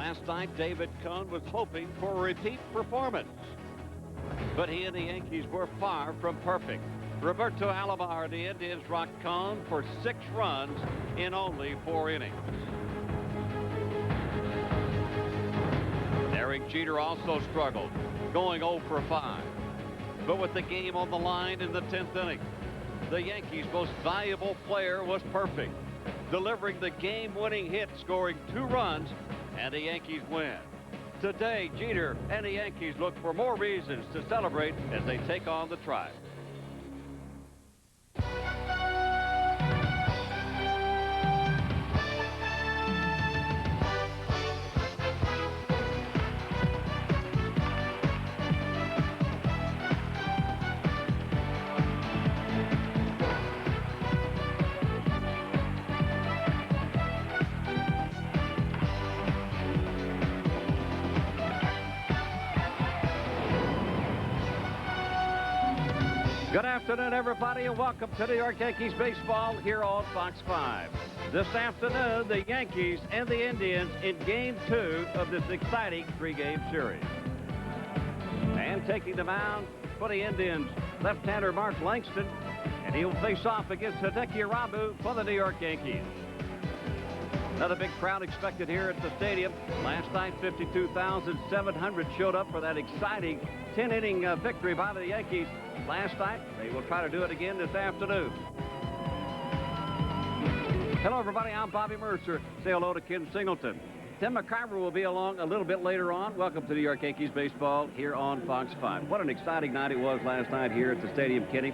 Last night, David Cone was hoping for a repeat performance, but he and the Yankees were far from perfect. Roberto Alomar, the Indians, rocked Cone for 6 runs in only 4 innings. Derek Jeter also struggled, going 0 for 5. But with the game on the line in the 10th inning, the Yankees' most valuable player was perfect, delivering the game-winning hit, scoring 2 runs, and the Yankees win. Today, Jeter and the Yankees look for more reasons to celebrate as they take on the Tribe. Good afternoon, everybody, and welcome to New York Yankees baseball here on Fox 5. This afternoon, the Yankees and the Indians in Game 2 of this exciting 3-game series. And taking the mound for the Indians, left-hander Mark Langston, and he'll face off against Hideki Irabu for the New York Yankees. Another big crowd expected here at the stadium. Last night, 52,700 showed up for that exciting 10-inning victory by the Yankees last night. They will try to do it again this afternoon. Hello, everybody. I'm Bobby Mercer. Say hello to Ken Singleton. Tim McCarver will be along a little bit later on. Welcome to New York Yankees baseball here on Fox 5. What an exciting night it was last night here at the stadium, Kenny.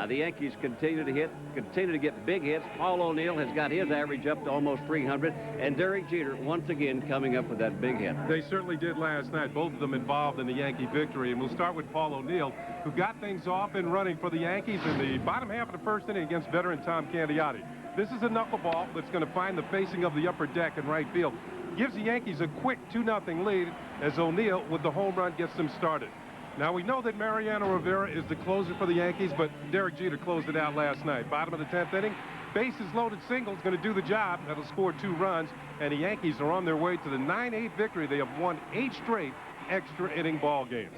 The Yankees continue to get big hits. Paul O'Neill has got his average up to almost 300, and Derek Jeter once again coming up with that big hit. They certainly did last night, both of them involved in the Yankee victory. And we'll start with Paul O'Neill, who got things off and running for the Yankees in the bottom half of the first inning against veteran Tom Candiotti. This is a knuckleball that's going to find the facing of the upper deck in right field. Gives the Yankees a quick 2-0 lead as O'Neill with the home run gets them started. Now, we know that Mariano Rivera is the closer for the Yankees, but Derek Jeter closed it out last night. Bottom of the 10th inning, bases loaded single is going to do the job. That'll score 2 runs, and the Yankees are on their way to the 9-8 victory. They have won 8 straight extra inning ball games.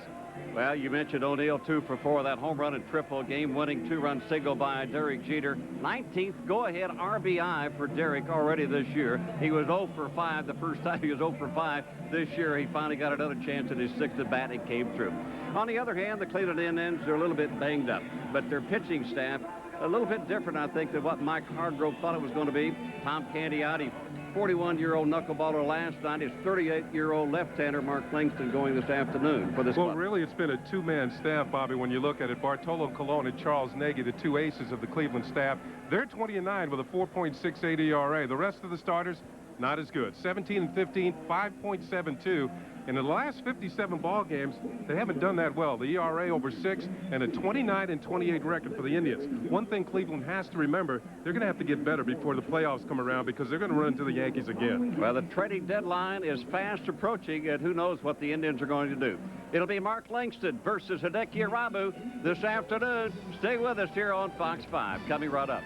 Well, you mentioned O'Neill 2 for 4, that home run and triple, game-winning 2-run single by Derek Jeter. 19th go-ahead RBI for Derek already this year. He was 0 for 5 the first time. He was 0 for 5 this year. He finally got another chance in his 6th at bat and came through. On the other hand, the Cleveland Indians are a little bit banged up, but their pitching staff a little bit different, I think, than what Mike Hargrove thought it was going to be. Tom Candiotti, 41-year-old knuckleballer last night. His 38-year-old left-hander Mark Langston going this afternoon for this club. Well, really, it's been a 2-man staff, Bobby, when you look at it. Bartolo Colon and Charles Nagy, the 2 aces of the Cleveland staff. They're 20-9 with a 4.68 ERA. The rest of the starters, not as good. 17-15, 5.72. And in the last 57 ball games, they haven't done that well. The ERA over 6 and a 29-28 record for the Indians. One thing Cleveland has to remember, they're going to have to get better before the playoffs come around because they're going to run into the Yankees again. Well, the trading deadline is fast approaching, and who knows what the Indians are going to do. It'll be Mark Langston versus Hideki Irabu this afternoon. Stay with us here on Fox 5. Coming right up.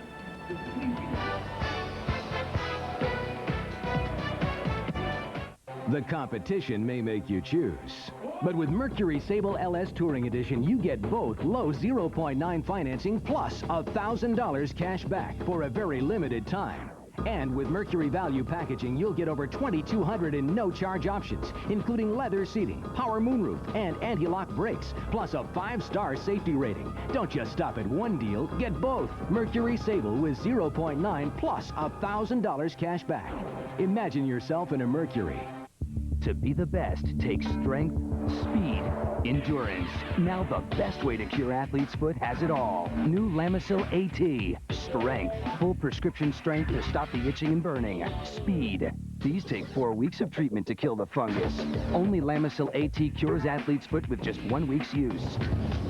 The competition may make you choose. But with Mercury Sable LS Touring Edition, you get both low 0.9 financing plus $1,000 cash back for a very limited time. And with Mercury Value Packaging, you'll get over 2,200 in no-charge options, including leather seating, power moonroof, and anti-lock brakes, plus a 5-star safety rating. Don't just stop at one deal, get both. Mercury Sable with 0.9 plus $1,000 cash back. Imagine yourself in a Mercury. To be the best takes strength, speed, endurance. Now the best way to cure athlete's foot has it all. New Lamisil AT. Strength. Full prescription strength to stop the itching and burning. Speed. These take 4 weeks of treatment to kill the fungus. Only Lamisil AT cures athlete's foot with just 1 week's use.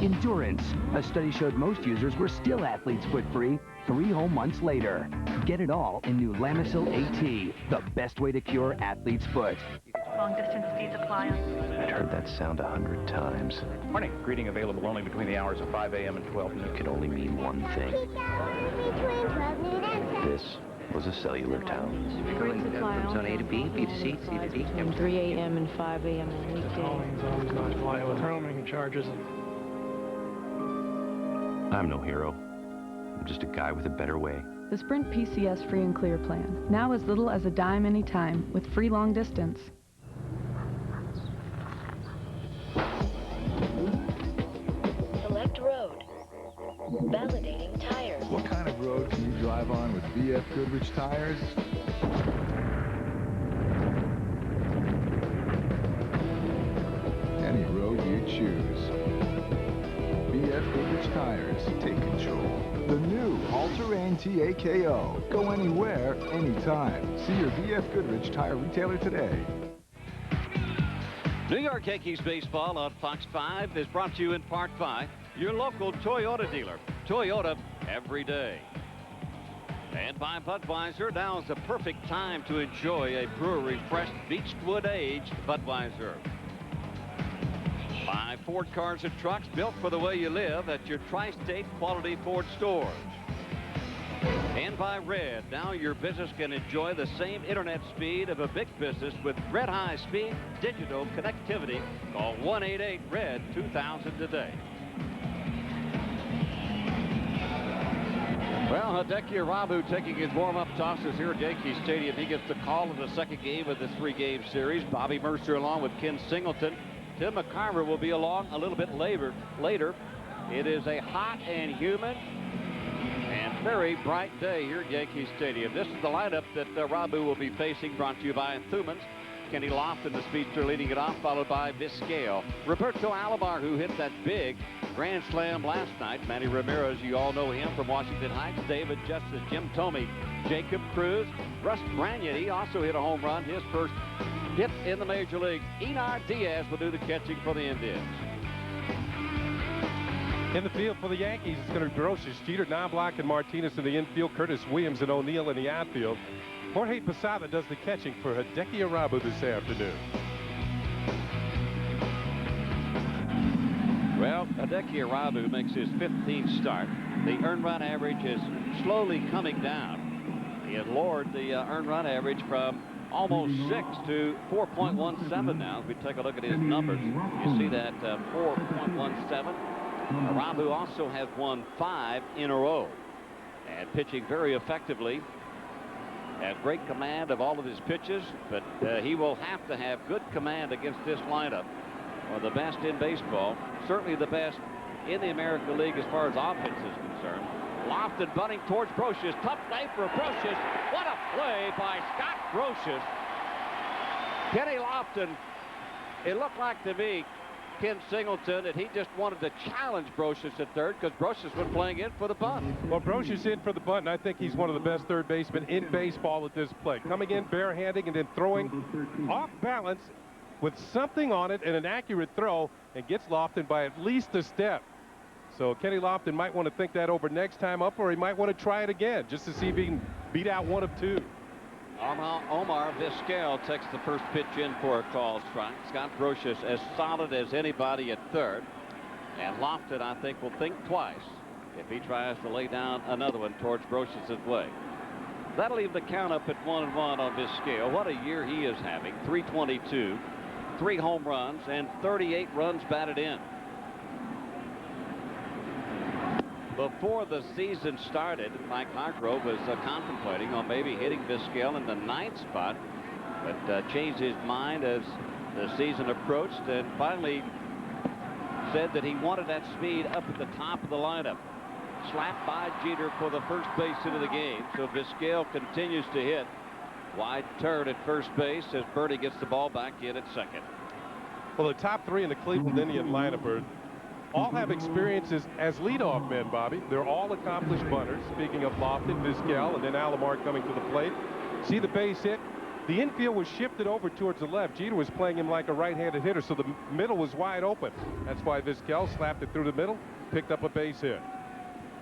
Endurance. A study showed most users were still athlete's foot free 3 whole months later. Get it all in new Lamisil AT. The best way to cure athlete's foot. Long-distance speeds apply. I'd heard that sound 100 times. Morning. Greeting available only between the hours of 5 a.m. and 12 noon. It could only mean one thing. This was a cellular town. Going from zone A to B, B to C, C to D. From 3 a.m. and 5 a.m. on weekdays. Calling zones not fly with roaming charges. I'm no hero. I'm just a guy with a better way. The Sprint PCS Free and Clear plan. Now as little as a dime anytime with free long distance. Select road. Validating tires. What kind of road can you drive on with BF Goodrich tires? Any road you choose. BF Goodrich tires take control. The new all-terrain TAKO. Go anywhere, anytime. See your BF Goodrich tire retailer today. New York Yankees baseball on Fox 5 is brought to you in part by your local Toyota dealer. Toyota every day. And by Budweiser, now is the perfect time to enjoy a brewer-refreshed Beechwood-aged Budweiser. By Ford Cars and Trucks, built for the way you live at your tri-state quality Ford stores. And by Red, now your business can enjoy the same internet speed of a big business with Red high-speed digital connectivity. Call 1-888-RED-2000 today. Well, Hideki Irabu taking his warm-up tosses here at Yankee Stadium. He gets the call in the second game of this three-game series. Bobby Mercer along with Ken Singleton. Tim McCarver will be along a little bit later. It is a hot and humid and very bright day here at Yankee Stadium. This is the lineup that Irabu will be facing, brought to you by Thumans. Kenny Lofton, the speedster, leading it off, followed by Vizquel. Roberto Alomar, who hit that big grand slam last night. Manny Ramirez, you all know him from Washington Heights. David Justice, Jim Thome, Jacob Cruz. Russ Branion, he also hit a home run, his first hit in the major leagues. Enar Diaz will do the catching for the Indians. In the field for the Yankees, it's going to be Grocius, Jeter, Knobloch, and Martinez in the infield. Curtis Williams and O'Neill in the outfield. Jorge Posada does the catching for Hideki Irabu this afternoon. Well, Hideki Irabu makes his 15th start. The earned run average is slowly coming down. He has lowered the earned run average from almost 6 to 4.17 now. If we take a look at his numbers, you see that 4.17. Irabu also has won 5 in a row and pitching very effectively. Has great command of all of his pitches, but he will have to have good command against this lineup. One of the best in baseball, certainly the best in the American League as far as offense is concerned. Lofton bunting towards Grocius. Tough play for Grocius. What a play by Scott Grocius. Kenny Lofton, it looked like to me, Ken Singleton, that he just wanted to challenge Grocius at third because Grocius was playing in for the bunt. Well, Grocius in for the bunt, and I think he's one of the best third basemen in baseball at this play. Coming in barehanded and then throwing off balance with something on it and an accurate throw, and gets Lofton by at least a step. So Kenny Lofton might want to think that over next time up, or he might want to try it again just to see if he can beat out one of two. Omar Vizquel takes the first pitch in for a call strike. Scott Grocius as solid as anybody at third. And Lofton, I think, will think twice if he tries to lay down another one towards Grocius' way. That'll leave the count up at 1-1 on Vizquel. What a year he is having. 322, 3 home runs, and 38 runs batted in. Before the season started, Mike Hargrove was contemplating on maybe hitting Vizquel in the 9th spot, but changed his mind as the season approached and finally said that he wanted that speed up at the top of the lineup. Slapped by Jeter for the first base hit of the game, so Vizquel continues to hit. Wide turn at first base as Bernie gets the ball back in at second. Well, the top 3 in the Cleveland Indian lineup all have experiences as leadoff men, Bobby. They're all accomplished bunters. Speaking of Lofton, Vizquel, and then Alomar coming to the plate. See the base hit? The infield was shifted over towards the left. Jeter was playing him like a right-handed hitter, so the middle was wide open. That's why Vizquel slapped it through the middle, picked up a base hit.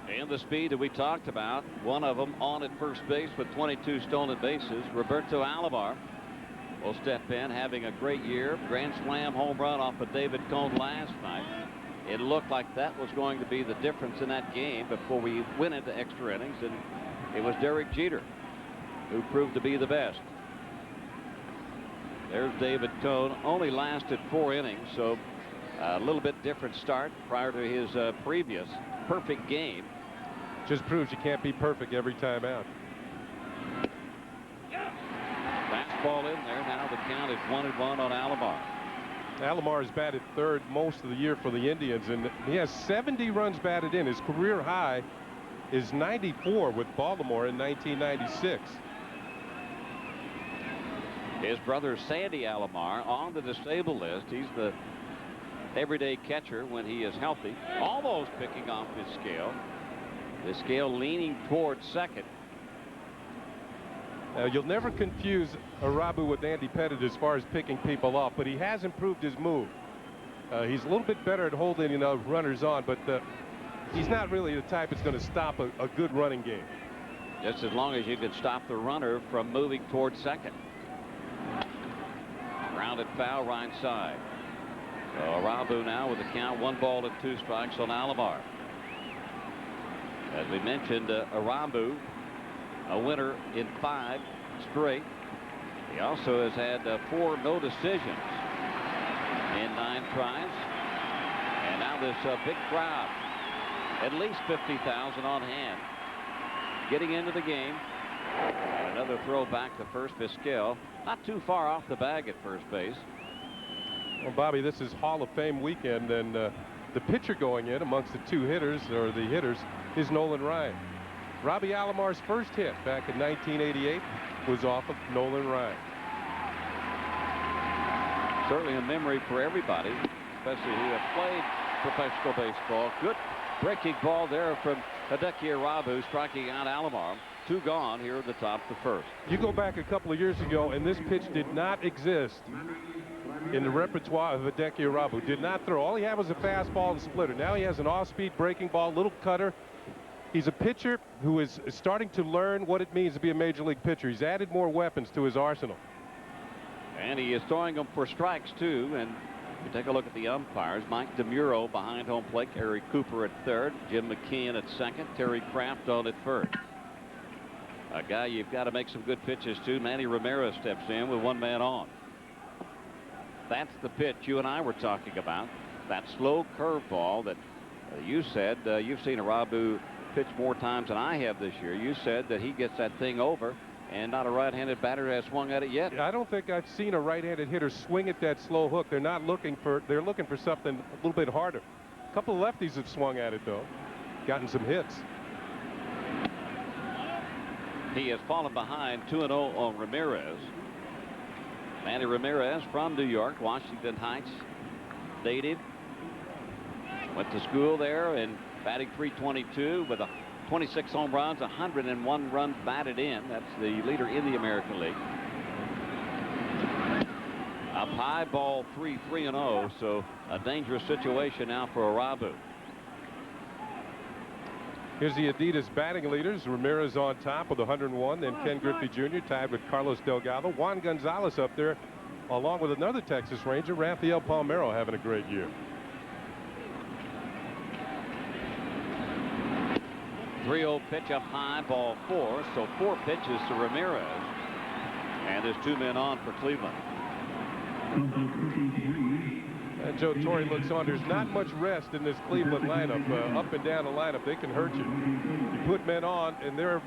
And the speed that we talked about, one of them on at first base with 22 stolen bases. Roberto Alomar will step in, having a great year. Grand slam home run off of David Cone last night. It looked like that was going to be the difference in that game before we went into extra innings, and it was Derek Jeter. who proved to be the best. There's David Cone. Only lasted 4 innings, so a little bit different start prior to his previous perfect game. Just proves you can't be perfect every time out. Fastball in there. Now the count is 1-1 on Alomar. Alomar has batted third most of the year for the Indians, and he has 70 runs batted in. His career high is 94 with Baltimore in 1996. His brother Sandy Alomar on the disabled list. He's the everyday catcher when he is healthy. Almost picking off his scale. The scale leaning towards second. You'll never confuse Irabu with Andy Pettitte as far as picking people off, but he has improved his move. He's a little bit better at holding runners on, but he's not really the type that's going to stop a good running game. Just as long as you can stop the runner from moving towards second. Grounded foul right side. So Irabu now with the count 1-2 strikes on Alomar. As we mentioned, Irabu, a winner in 5 straight. He also has had 4 no decisions in 9 tries. And now this big crowd, at least 50,000 on hand, getting into the game. And another throw back to first. Vizquel not too far off the bag at first base. Well, Bobby, this is Hall of Fame weekend, and the pitcher going in amongst the 2 hitters, or the hitters, is Nolan Ryan. Robbie Alomar's first hit back in 1988 was off of Nolan Ryan. Certainly a memory for everybody, especially who have played professional baseball. Good breaking ball there from Hideki Irabu, striking out Alomar. 2 gone here at the top of the first. You go back a couple of years ago, and this pitch did not exist in the repertoire of Hideki Irabu. Did not throw. All he had was a fastball and splitter. Now he has an off-speed breaking ball, little cutter. He's a pitcher who is starting to learn what it means to be a major league pitcher. He's added more weapons to his arsenal. And he is throwing them for strikes, too. And you take a look at the umpires. Mike DeMuro behind home plate. Gary Cooper at third. Jim McKeon at second. Terry Kraft on at first. A guy you've got to make some good pitches to. Manny Ramirez steps in with 1 man on. That's the pitch you and I were talking about. That slow curveball that you said you've seen Irabu pitch more times than I have this year. You said that he gets that thing over, and not a right-handed batter has swung at it yet. I don't think I've seen a right-handed hitter swing at that slow hook. They're looking for something a little bit harder. A couple of lefties have swung at it, though, gotten some hits. He has fallen behind 2-0 on Ramirez. Manny Ramirez from New York, Washington Heights native. Went to school there and batting .322 with 26 home runs, 101 runs batted in. That's the leader in the American League. Up high, ball 3-0, so a dangerous situation now for Irabu. Here's the Adidas batting leaders. Ramirez on top with 101. Then Ken Griffey Jr. tied with Carlos Delgado. Juan Gonzalez up there along with another Texas Ranger, Rafael Palmeiro, having a great year. 3-0 pitch up high, ball 4. So 4 pitches to Ramirez. And there's 2 men on for Cleveland. And Joe Torre looks on. There's not much rest in this Cleveland lineup. Up and down the lineup, they can hurt you. You put men on, and they're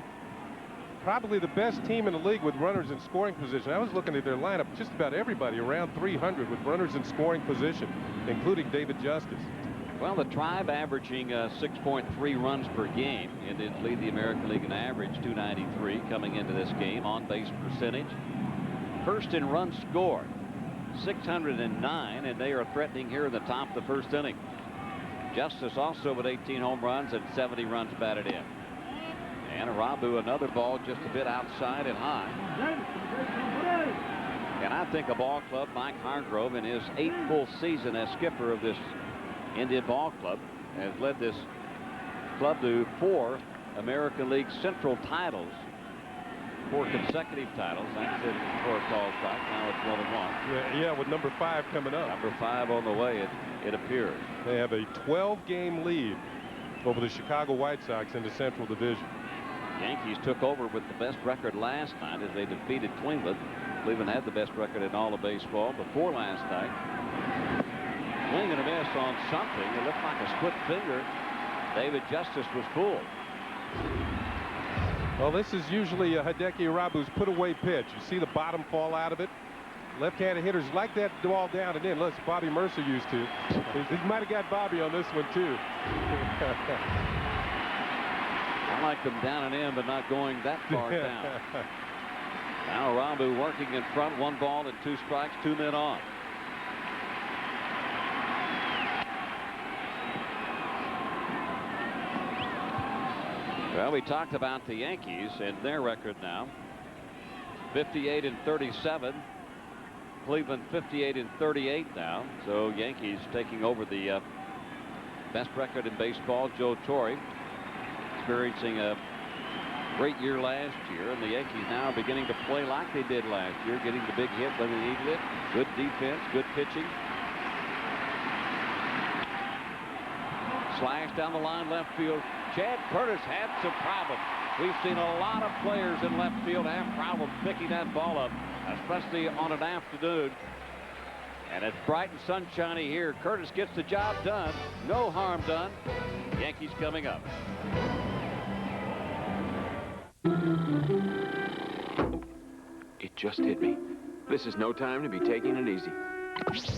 probably the best team in the league with runners in scoring position. I was looking at their lineup, just about everybody around 300 with runners in scoring position, including David Justice. Well, the Tribe averaging 6.3 runs per game, and it lead the American League in average, 293 coming into this game. On base percentage, first in runs scored, 609, and they are threatening here in the top of the first inning. Justice also with 18 home runs and 70 runs batted in. And Irabu, another ball just a bit outside and high. And I think a ball club, Mike Hargrove, in his 8th full season as skipper of this Indian ball club, has led this club to 4 American League Central titles, 4 consecutive titles. That's it for a call strike. Now it's 1-1. Yeah, with number 5 coming up. Number 5 on the way, it appears. They have a 12-game lead over the Chicago White Sox in the Central Division. Yankees took over with the best record last night as they defeated Cleveland. Cleveland had the best record in all of baseball before last night. Swing and a miss on something. It looked like a split finger. David Justice was fooled. Well, this is usually Hideki Irabu's put-away pitch. You see the bottom fall out of it. Left-handed hitters like that ball down and in. Listen, Bobby Mercer used to. He might have got Bobby on this one, too. I like them down and in, but not going that far down. Now Irabu working in front. 1 ball and 2 strikes, 2 men on. Well, we talked about the Yankees and their record now. 58-37. Cleveland 58-38 now. So Yankees taking over the best record in baseball. Joe Torre experiencing a great year last year, and the Yankees now are beginning to play like they did last year, getting the big hit when they needed it. Good defense, good pitching. Slash down the line, left field. Chad Curtis had some problems. We've seen a lot of players in left field have problems picking that ball up, especially on an afternoon. And it's bright and sunshiny here. Curtis gets the job done. No harm done. Yankees coming up. It just hit me. This is no time to be taking it easy.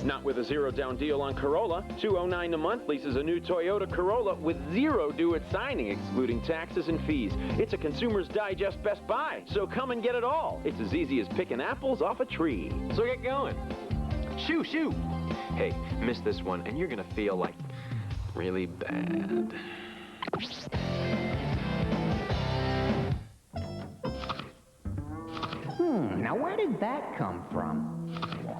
Not with a 0 down deal on Corolla. $209 a month leases a new Toyota Corolla with 0 due at signing, excluding taxes and fees. It's a Consumer's Digest Best Buy, so come and get it all. It's as easy as picking apples off a tree. So get going. Shoo, shoo. Hey, miss this one, and you're gonna feel like really bad. Now where did that come from?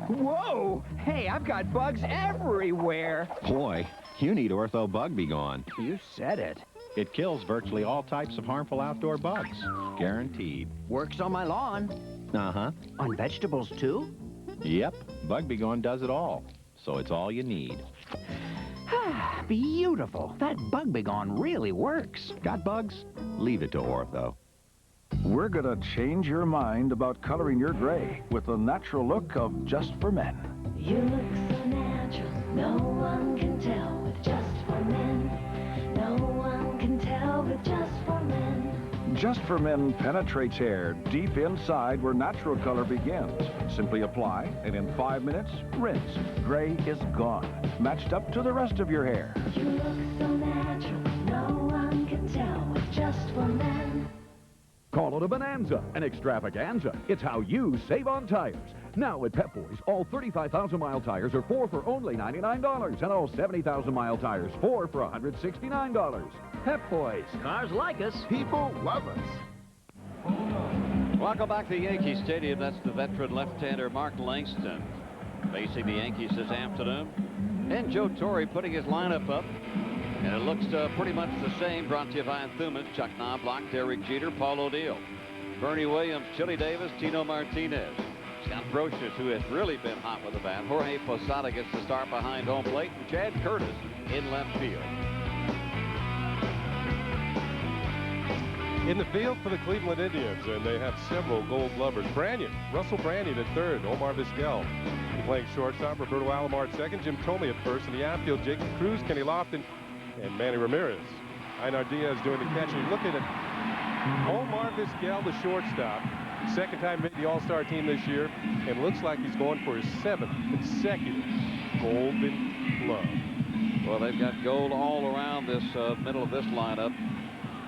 Whoa! Hey, I've got bugs everywhere. Boy, you need Ortho Bug Be Gone. You said it. It kills virtually all types of harmful outdoor bugs. Guaranteed. Works on my lawn. Uh-huh. On vegetables, too? Yep. Bug Be Gone does it all. So it's all you need. Beautiful. That Bug Be Gone really works. Got bugs? Leave it to Ortho. We're gonna change your mind about coloring your gray with the natural look of Just for Men. You look so natural, no one can tell with Just for Men. No one can tell with Just for Men. Just for Men penetrates hair deep inside where natural color begins. Simply apply, and in 5 minutes, rinse. Gray is gone, matched up to the rest of your hair. You look so natural, no one can tell with Just for Men. Call it a bonanza, an extravaganza. It's how you save on tires. Now at Pep Boys, all 35,000-mile tires are 4 for only $99, and all 70,000-mile tires 4 for $169. Pep Boys. Cars like us. People love us. Welcome back to Yankee Stadium. That's the veteran left-hander Mark Langston facing the Yankees this afternoon. And Joe Torre putting his lineup up. And it looks pretty much the same. Brought to you by Thuman, Chuck Knobloch, Derek Jeter, Paul O'Neill, Bernie Williams, Chili Davis, Tino Martinez, Scott Brocious, who has really been hot with the bat. Jorge Posada gets the start behind home plate, and Chad Curtis in left field. In the field for the Cleveland Indians, and they have several Gold Glovers. Russell Branyan at third, Omar Vizquel playing shortstop, Roberto Alomar at second, Jim Thome at first. In the outfield, Jacob Cruz, Kenny Lofton, and Manny Ramirez. Einar Diaz doing the catching. Look at it. Omar Vizquel, the shortstop. Second time made the All-Star team this year, and looks like he's going for his 7th consecutive Golden Glove. Well, they've got gold all around this middle of this lineup.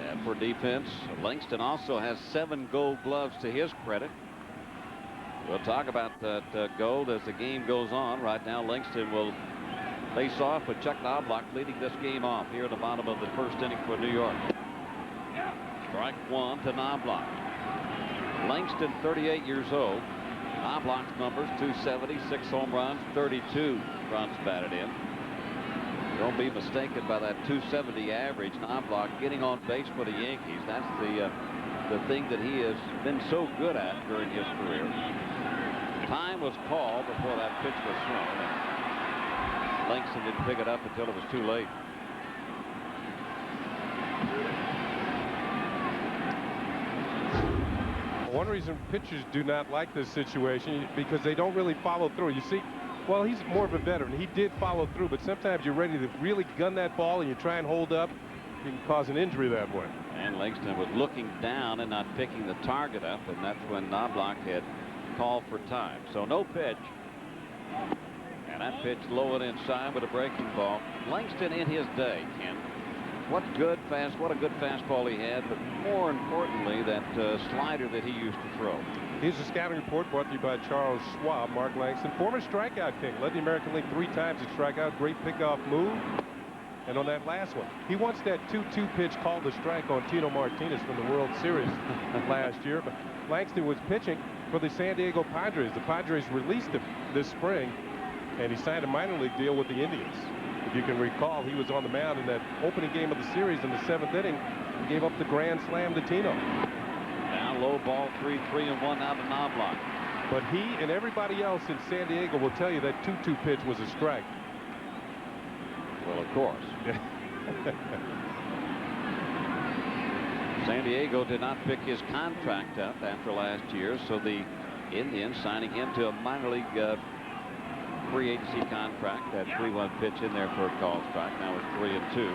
And for defense, Langston also has 7 Gold Gloves to his credit. We'll talk about that gold as the game goes on. Right now, Langston will face off with Chuck Knobloch leading this game off here in the bottom of the first inning for New York. Strike 1 to Knobloch. Langston, 38 years old. Knobloch's numbers, 270, 6 home runs, 32 runs batted in. Don't be mistaken by that 270 average. Knobloch getting on base for the Yankees. That's the thing that he has been so good at during his career. Time was called before that pitch was thrown. Langston didn't pick it up until it was too late. One reason pitchers do not like this situation because they don't really follow through. You see, well, he's more of a veteran. He did follow through, but sometimes you're ready to really gun that ball and you try and hold up. You can cause an injury that way. And Langston was looking down and not picking the target up, and that's when Knobloch had called for time. So no pitch. And that pitch low and inside with a breaking ball. Langston in his day, Ken. What a good fastball he had, but more importantly, that slider that he used to throw. Here's a scouting report brought to you by Charles Schwab. Mark Langston, former strikeout king, led the American League 3 times in strikeout. Great pickoff move. And on that last one, he wants that 2-2 pitch called a strike on Tino Martinez from the World Series last year. But Langston was pitching for the San Diego Padres. The Padres released him this spring, and he signed a minor league deal with the Indians. If you can recall, he was on the mound in that opening game of the series in the 7th inning. He gave up the grand slam to Tino. Now low ball, 3-1 out to Knobloch. But he and everybody else in San Diego will tell you that 2-2 pitch was a strike. Well, of course. San Diego did not pick his contract up after last year, so the Indians signing him to a minor league free agency contract. That 3-1 pitch in there for a call strike. Now it's 3-2.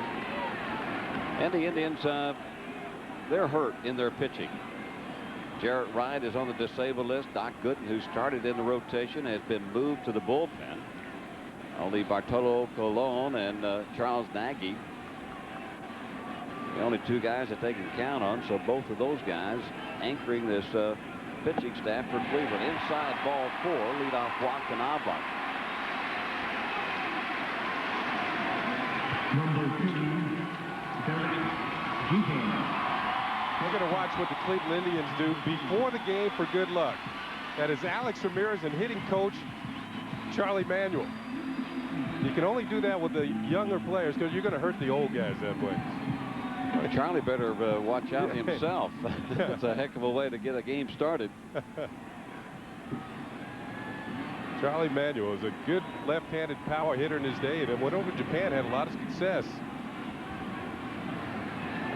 And the Indians, they're hurt in their pitching. Jarrett Wright is on the disabled list. Doc Gooden, who started in the rotation, has been moved to the bullpen. Only Bartolo Colon and Charles Nagy, the only 2 guys that they can count on. So both of those guys anchoring this pitching staff for Cleveland. Inside ball 4, leadoff walk to Knobloch. Number 3, Derek Jeter. We're going to watch what the Cleveland Indians do before the game for good luck. That is Alex Ramirez and hitting coach Charlie Manuel. You can only do that with the younger players because you're going to hurt the old guys that way. Well, Charlie better watch out himself. That's a heck of a way to get a game started. Charlie Manuel was a good left-handed power hitter in his day and went over to Japan, had a lot of success.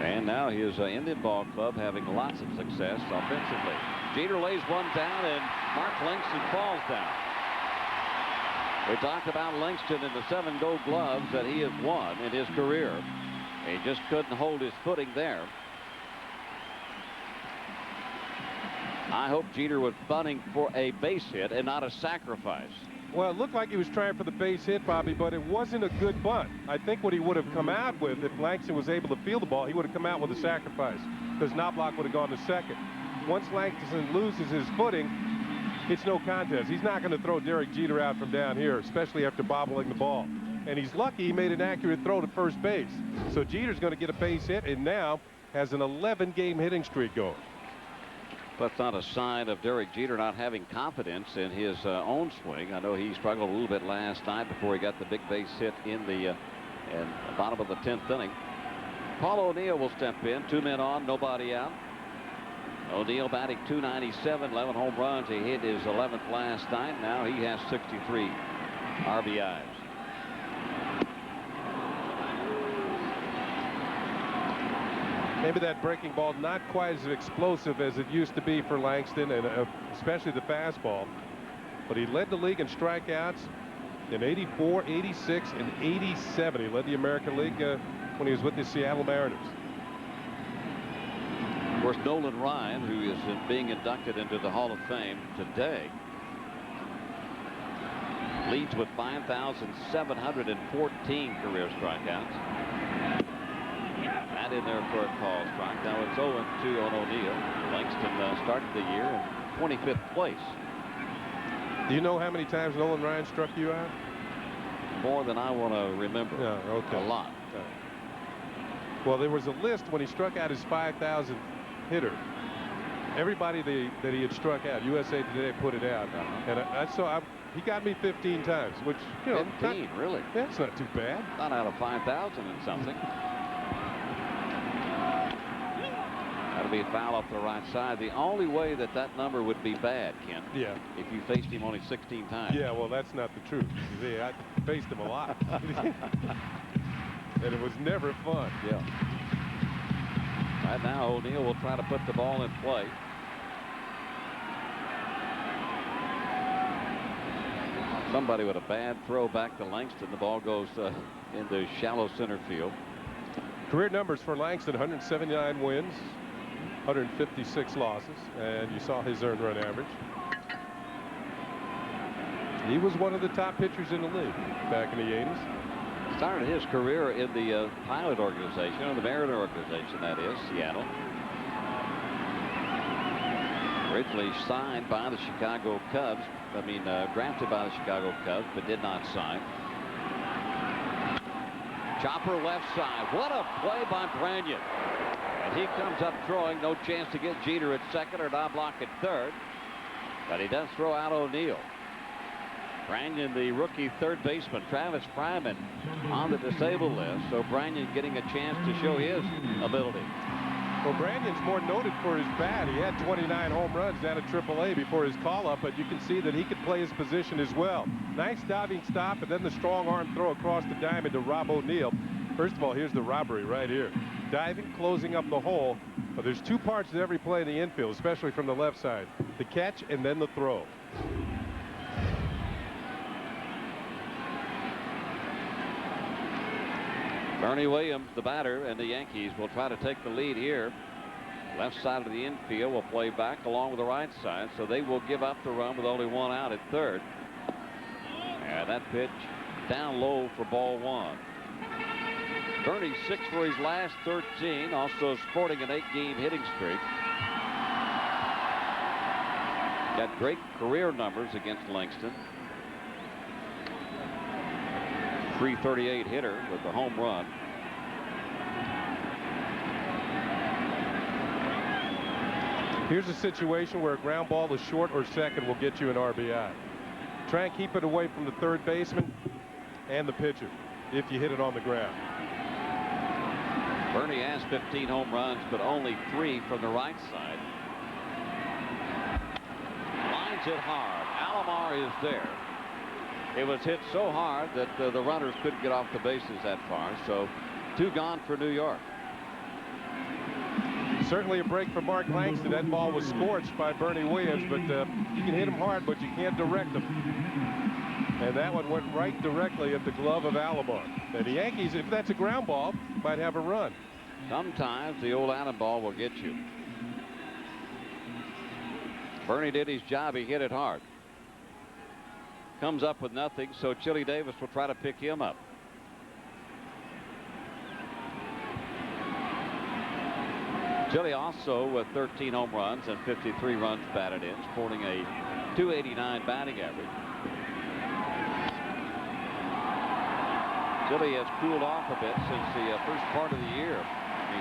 And now his Indian ball club having lots of success offensively. Jeter lays one down and Mark Langston falls down. We talked about Langston and the 7 Gold Gloves that he has won in his career. He just couldn't hold his footing there. I hope Jeter was bunting for a base hit and not a sacrifice. Well, it looked like he was trying for the base hit, Bobby, but it wasn't a good bunt. I think what he would have come out with, if Langston was able to field the ball, he would have come out with a sacrifice because Knobloch would have gone to second. Once Langston loses his footing, it's no contest. He's not going to throw Derek Jeter out from down here, especially after bobbling the ball. And he's lucky he made an accurate throw to first base. So Jeter's going to get a base hit and now has an 11-game hitting streak going. That's not a sign of Derek Jeter not having confidence in his own swing. I know he struggled a little bit last night before he got the big base hit in the bottom of the 10th inning. Paul O'Neill will step in. 2 men on, nobody out. O'Neill batting .297, 11 home runs. He hit his 11th last night. Now he has 63 RBIs. Maybe that breaking ball not quite as explosive as it used to be for Langston, and especially the fastball. But he led the league in strikeouts in 84, 86, and 87. He led the American League when he was with the Seattle Mariners. Of course, Nolan Ryan, who is being inducted into the Hall of Fame today, leads with 5,714 career strikeouts. That in there for a call strike. Now it's 0-2 on O'Neill. Langston started the year in 25th place. Do you know how many times Nolan Ryan struck you out? More than I want to remember. Yeah, okay. A lot. Well, there was a list when he struck out his 5,000th hitter. Everybody that he had struck out, USA Today put it out. And I saw he got me 15 times, which, you know, 15, really? That's not too bad. Not out of 5,000 and something. That'll be a foul off the right side. The only way that number would be bad, Ken, if you faced him only 16 times. Yeah, well, that's not the truth. See, I faced him a lot. And it was never fun. Yeah. Right now, O'Neill will try to put the ball in play. Somebody with a bad throw back to Langston. The ball goes into shallow center field. Career numbers for Langston: 179 wins, 156 losses, and you saw his earned run average. He was one of the top pitchers in the league back in the 80s. Started his career in the Pilot organization, or the Mariner organization, that is, Seattle. Originally signed by the Chicago Cubs. Drafted by the Chicago Cubs, but did not sign. Chopper left side. What a play by Branyan. And he comes up throwing. No chance to get Jeter at second or Knobloch at third. But he does throw out O'Neill. Branyan, the rookie third baseman. Travis Fryman on the disabled list. So Branyan getting a chance to show his ability. Well, Branyan's more noted for his bat. He had 29 home runs down at AAA before his call-up, but you can see that he could play his position as well. Nice diving stop, and then the strong arm throw across the diamond to Rob O'Neill. First of all, here's the robbery right here. Diving, closing up the hole. But there's two parts to every play in the infield, especially from the left side. The catch and then the throw. Bernie Williams, the batter, and the Yankees will try to take the lead here. Left side of the infield will play back along with the right side, so they will give up the run with only one out at third. And that pitch down low for ball one. Bernie 6 for his last 13, also sporting an 8-game hitting streak. Got great career numbers against Langston. .338 hitter with the home run. Here's a situation where a ground ball to short or second will get you an RBI. Try and keep it away from the third baseman and the pitcher if you hit it on the ground. Bernie has 15 home runs, but only 3 from the right side. Lines it hard. Alomar is there. It was hit so hard that the runners couldn't get off the bases that far. So 2 gone for New York. Certainly a break for Mark Langston. That ball was scorched by Bernie Williams, but you can hit him hard, but you can't direct him. And that one went right directly at the glove of Alomar. And the Yankees, if that's a ground ball, might have a run. Sometimes the old Allen ball will get you. Bernie did his job. He hit it hard. Comes up with nothing, so Chili Davis will try to pick him up. Chili also with 13 home runs and 53 runs batted in, sporting a .289 batting average. Chili has cooled off a bit since the first part of the year.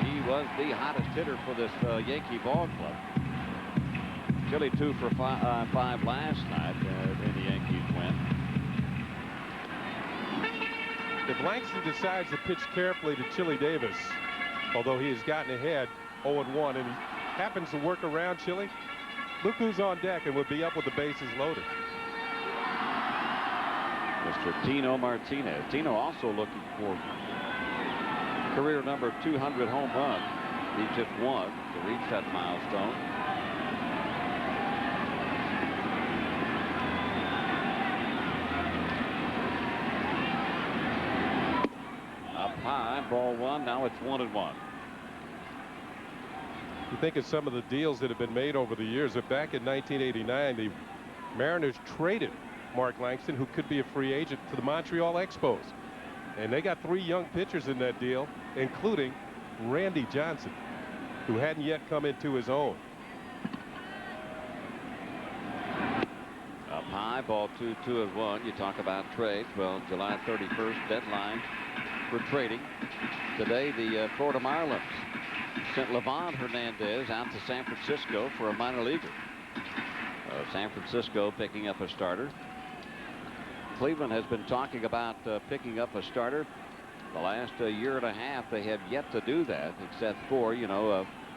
He was the hottest hitter for this Yankee ball club. Chili 2 for 5 last night in the Yankees win. If Langston decides to pitch carefully to Chili Davis, although he has gotten ahead 0-1, and he happens to work around Chili, look who's on deck and would be up with the bases loaded. Mr. Tino Martinez. Tino also looking for career number 200 home run. He just won to reach that milestone. High, ball one. Now it's 1-1. You think of some of the deals that have been made over the years. Back in 1989, the Mariners traded Mark Langston, who could be a free agent, to the Montreal Expos. And they got 3 young pitchers in that deal, including Randy Johnson, who hadn't yet come into his own. Up high, ball 2-1. You talk about trades. Well, July 31st deadline for trading. Today, the Florida Marlins sent Livan Hernandez out to San Francisco for a minor leaguer. San Francisco picking up a starter. Cleveland has been talking about picking up a starter. The last year and a half, they have yet to do that, except for,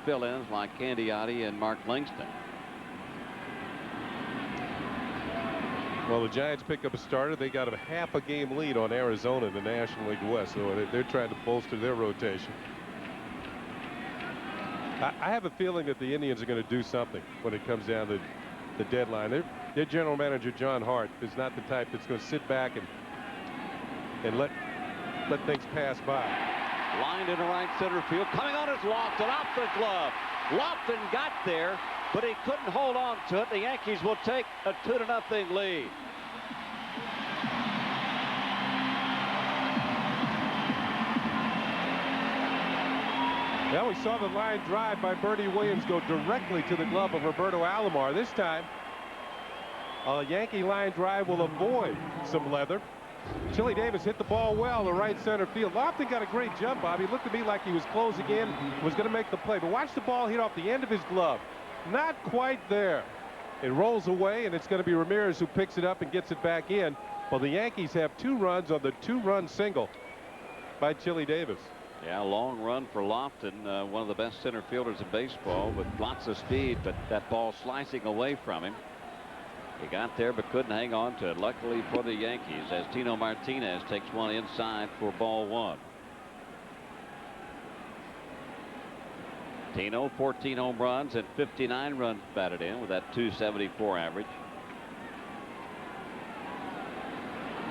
fill-ins like Candiotti and Mark Langston. Well, the Giants pick up a starter. They got a half a game lead on Arizona in the National League West, so they're trying to bolster their rotation. I have a feeling that the Indians are going to do something when it comes down to the deadline. their general manager, John Hart, is not the type that's going to sit back and let things pass by. Lined into right center field. Coming on is Langston off the glove. Langston got there, but he couldn't hold on to it. The Yankees will take a 2-0 lead. Now we saw the line drive by Bernie Williams go directly to the glove of Roberto Alomar. This time, a Yankee line drive will avoid some leather. Chili Davis hit the ball well to right center field. Langston got a great jump, Bobby. It looked to me like he was closing in, was going to make the play. But watch the ball hit off the end of his glove. Not quite there. It rolls away, and it's going to be Ramirez who picks it up and gets it back in. Well, the Yankees have 2 runs on the 2-run single by Chili Davis. Yeah, long run for Langston, one of the best center fielders in baseball with lots of speed, but that ball slicing away from him. He got there but couldn't hang on to it. Luckily for the Yankees, as Tino Martinez takes one inside for ball 1. Tino, 14 home runs and 59 runs batted in with that .274 average.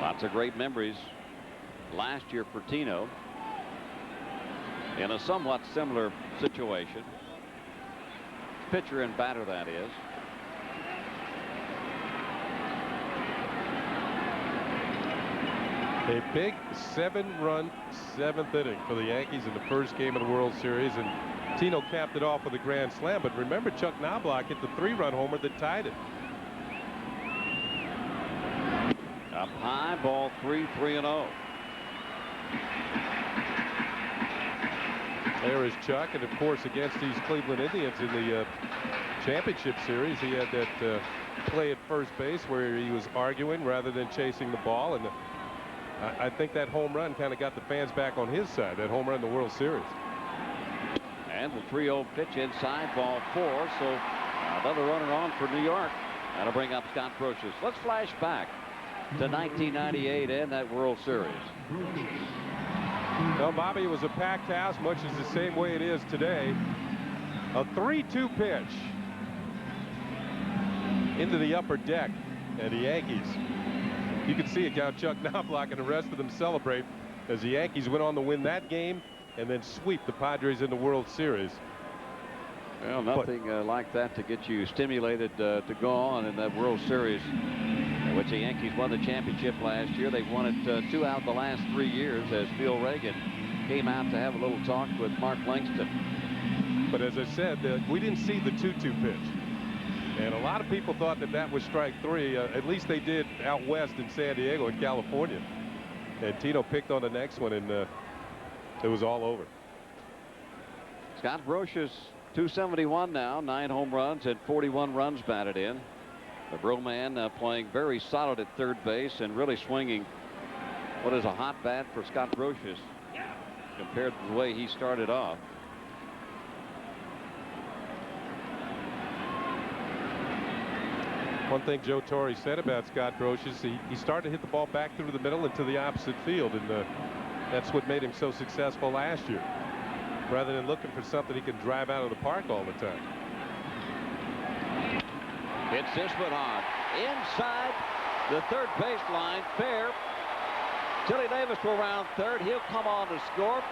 Lots of great memories last year for Tino in a somewhat similar situation. Pitcher and batter, that is. A big 7-run 7th inning for the Yankees in the first game of the World Series, and Tino capped it off with a grand slam. But remember, Chuck Knobloch hit the 3-run homer that tied it. Up high, ball 3, 3-0. There is Chuck, and of course against these Cleveland Indians in the championship series, he had that play at first base where he was arguing rather than chasing the ball, and I think that home run kind of got the fans back on his side, that home run in the World Series. And the 3-0 pitch inside, ball 4. So another runner on for New York. That'll bring up Scott Brosius. Let's flash back to 1998 and that World Series. Well, Bobby, it was a packed house, much as the same way it is today. A 3-2 pitch into the upper deck, and the Yankees, you can see it now. Chuck Knobloch and the rest of them celebrate as the Yankees went on to win that game and then sweep the Padres in the World Series. Well, nothing like that to get you stimulated to go on in that World Series, which the Yankees won the championship last year. They've won it 2 out of the last 3 years, as Phil Reagan came out to have a little talk with Mark Langston. But as I said, we didn't see the 2-2 pitch. And a lot of people thought that that was strike 3. At least they did out west in San Diego in California. And Tino picked on the next one, and it was all over. Scott Brosius, 271 now, 9 home runs and 41 runs batted in. The Bro man playing very solid at third base and really swinging what is a hot bat for Scott Brosius compared to the way he started off. One thing Joe Torre said about Scott Brosius, he started to hit the ball back through the middle into the opposite field, and that's what made him so successful last year, rather than looking for something he can drive out of the park all the time. It's this one hard inside the third baseline, fair. Chili Davis will round third. He'll come on to score,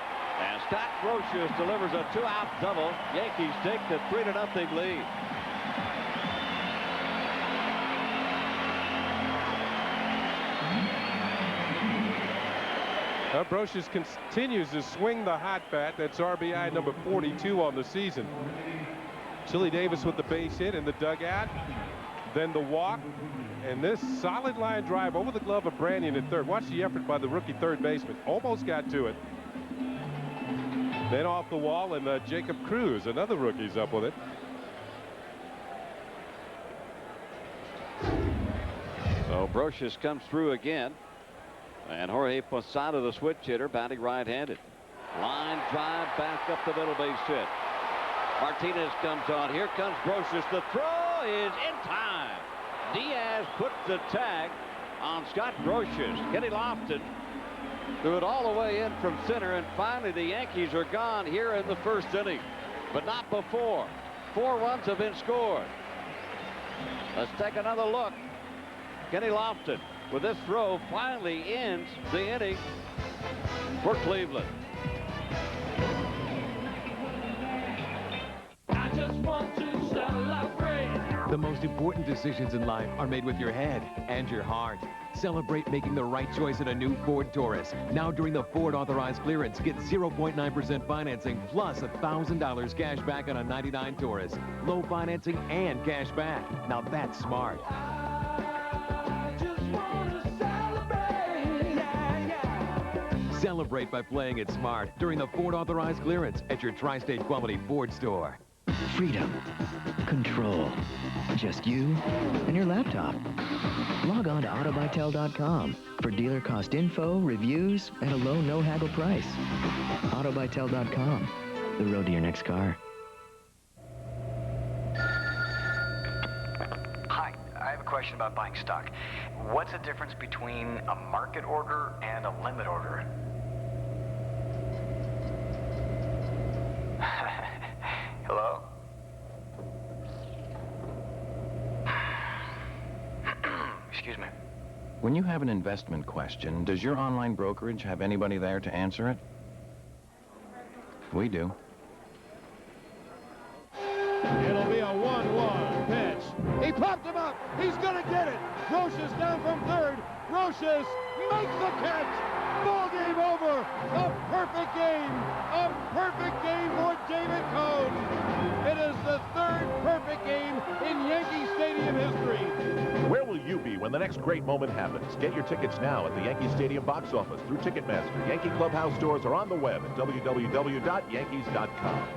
and Scott Brosius delivers a 2-out double. Yankees take the 3-0 lead. Brosius continues to swing the hot bat. That's RBI number 42 on the season. Chili Davis with the base hit in the dugout, then the walk, and this solid line drive over the glove of Branyan at third. Watch the effort by the rookie third baseman. Almost got to it. Then off the wall, and Jacob Cruz, another rookie's up with it. So Brosius comes through again. And Jorge Posada, the switch hitter, batting right-handed. Line drive back up the middle, base hit. Martinez comes on. Here comes Brosius. The throw is in time. Diaz puts the tag on Scott Brosius. Kenny Langston threw it all the way in from center, and finally the Yankees are gone here in the first inning, but not before. 4 runs have been scored. Let's take another look. Kenny Langston with this throw finally ends the inning for Cleveland. I just want to celebrate. The most important decisions in life are made with your head and your heart. Celebrate making the right choice in a new Ford Taurus. Now during the Ford authorized clearance, get 0.9% financing plus $1,000 cash back on a '99 Taurus. Low financing and cash back. Now that's smart. I just want to celebrate. Yeah, yeah. Celebrate by playing it smart during the Ford authorized clearance at your Tri-State Quality Ford store. Freedom. Control. Just you and your laptop. Log on to autobytel.com for dealer cost info, reviews, at a low, no-haggle price. Autobytel.com. The road to your next car. Hi, I have a question about buying stock. What's the difference between a market order and a limit order? Hello? Excuse me. When you have an investment question, does your online brokerage have anybody there to answer it? We do. It'll be a 1-1 pitch. He popped him up. He's going to get it. Grosh's down from third. Grosh's makes the catch. Ball game over. A perfect game. A perfect game for David Cone. It is the third perfect game in Yankee Stadium history. Where will you be when the next great moment happens? Get your tickets now at the Yankee Stadium box office through Ticketmaster. Yankee Clubhouse stores are on the web at www.yankees.com.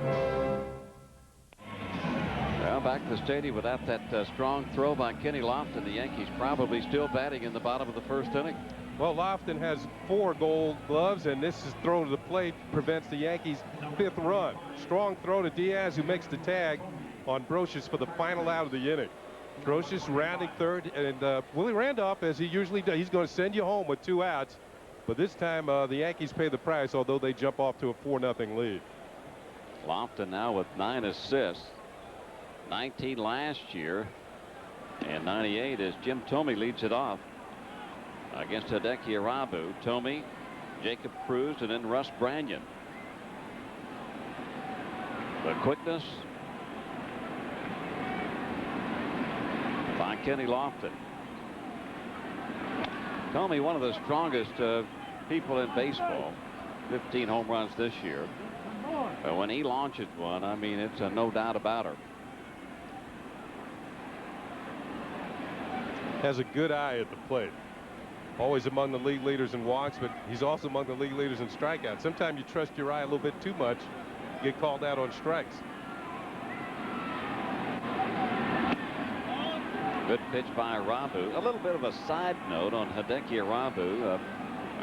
Well, back to the stadium without that strong throw by Kenny Langston. The Yankees probably still batting in the bottom of the first inning. Well, Langston has 4 gold gloves, and this is throw to the plate prevents the Yankees' 5th run. Strong throw to Diaz, who makes the tag on Brocious for the final out of the inning. Brocious rounding third, and Willie Randolph, as he usually does, he's going to send you home with 2 outs. But this time, the Yankees pay the price, although they jump off to a 4-0 lead. Langston now with 9 assists. 19 last year, and 98 as Jim Thome leads it off against Hideki Irabu. Thome, Jacob Cruz, and then Russ Branyan. The quickness by Kenny Langston. Thome, one of the strongest people in baseball. 15 home runs this year. But when he launches one, I mean, it's a no doubt about her. Has a good eye at the plate. Always among the league leaders in walks, but he's also among the league leaders in strikeouts. Sometimes you trust your eye a little bit too much, you get called out on strikes. Good pitch by Irabu. A little bit of a side note on Hideki Irabu.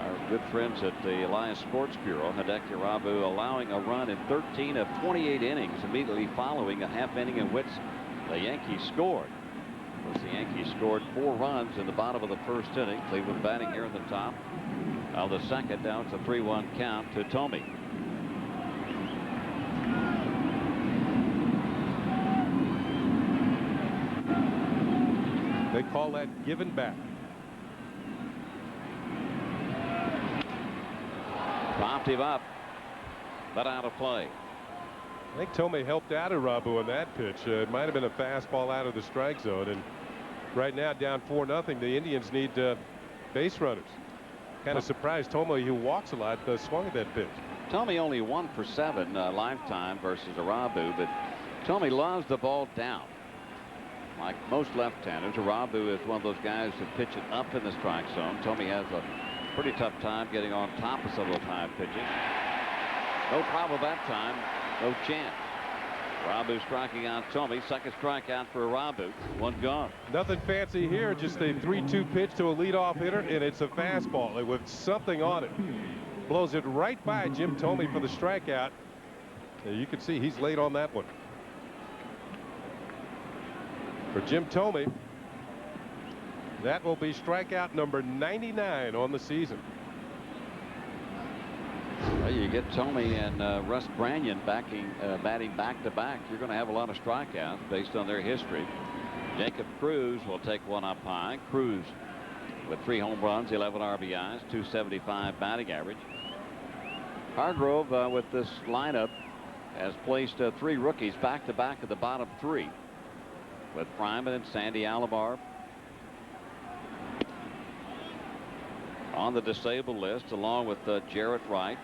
Our good friends at the Alliance Sports Bureau. Hideki Irabu allowing a run in 13 of 28 innings, immediately following a half inning in which the Yankees scored. The Yankees scored 4 runs in the bottom of the first inning. Cleveland batting here in the top of the second. Down to 3-1 count to Thome. They call that giving back. Popped him up, but out of play. I think Thome helped out Irabu on that pitch. It might have been a fastball out of the strike zone, and right now down 4-0. The Indians need base runners. Kind of surprised Thome, who walks a lot, swung at that pitch. Thome only 1 for 7 lifetime versus Irabu, but Thome loves the ball down. Like most left-handers, Irabu is one of those guys that pitch it up in the strike zone. Thome has a pretty tough time getting on top of some of those high pitches. No problem that time. No chance. Irabu striking out Thome. Second strikeout for Irabu. 1 gone. Nothing fancy here. Just a 3-2 pitch to a leadoff hitter, and it's a fastball with something on it. Blows it right by Jim Thome for the strikeout. You can see he's late on that one. For Jim Thome, that will be strikeout number 99 on the season. Well, you get Thome and Russ Branyan batting back to back. You're going to have a lot of strikeouts based on their history. Jacob Cruz will take one up high. Cruz with 3 home runs, 11 RBIs, 275 batting average. Hargrove with this lineup has placed 3 rookies back-to-back at the bottom 3 with Fryman and Sandy Alomar on the disabled list, along with Jarrett Wright.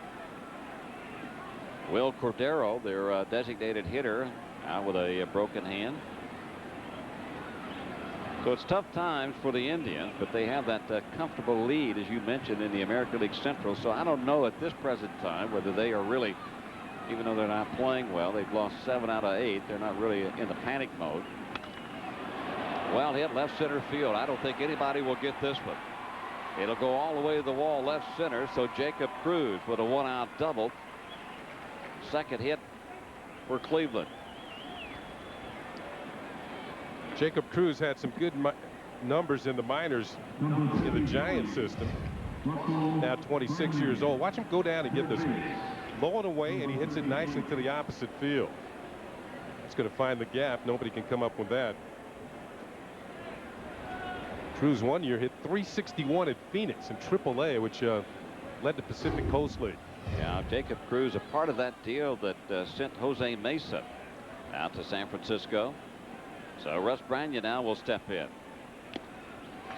Will Cordero, their designated hitter, out with a broken hand. So it's tough times for the Indians, but they have that comfortable lead, as you mentioned, in the American League Central. So I don't know at this present time whether they are really, even though they're not playing well, they've lost 7 out of 8. They're not really in the panic mode. Well hit left center field. I don't think anybody will get this one. It'll go all the way to the wall left center. So Jacob Cruz with a 1-out double. Second hit for Cleveland. Jacob Cruz had some good numbers in the minors in the Giant system. Now 26 years old. Watch him go down and get this low and away, and he hits it nicely to the opposite field. It's going to find the gap. Nobody can come up with that. Cruz one year hit .361 at Phoenix in AAA, which led to Pacific Coast League. Yeah, Jacob Cruz, a part of that deal that sent Jose Mesa out to San Francisco. So Russ Branyan now will step in.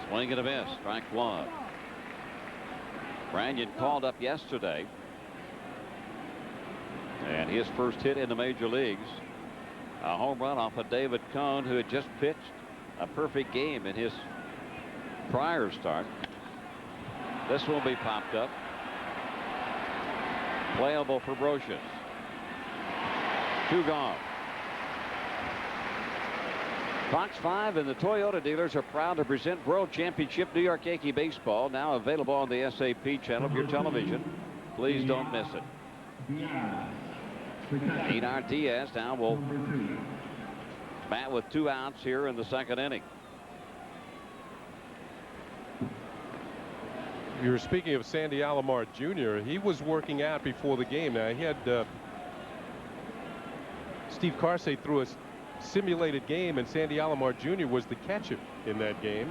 Swing and a miss. Strike 1. Branyan called up yesterday, and his first hit in the major leagues, a home run off of David Cone, who had just pitched a perfect game in his prior start. This will be popped up. Playable for Brocious. 2 gone. Fox 5 and the Toyota dealers are proud to present World Championship New York Yankee Baseball, now available on the SAP channel of your television. Please don't miss it. Einar Diaz now will bat with 2 outs here in the second inning. You were speaking of Sandy Alomar Jr. He was working out before the game. Now he had Steve Carsey threw a simulated game, and Sandy Alomar Jr. was the catcher in that game.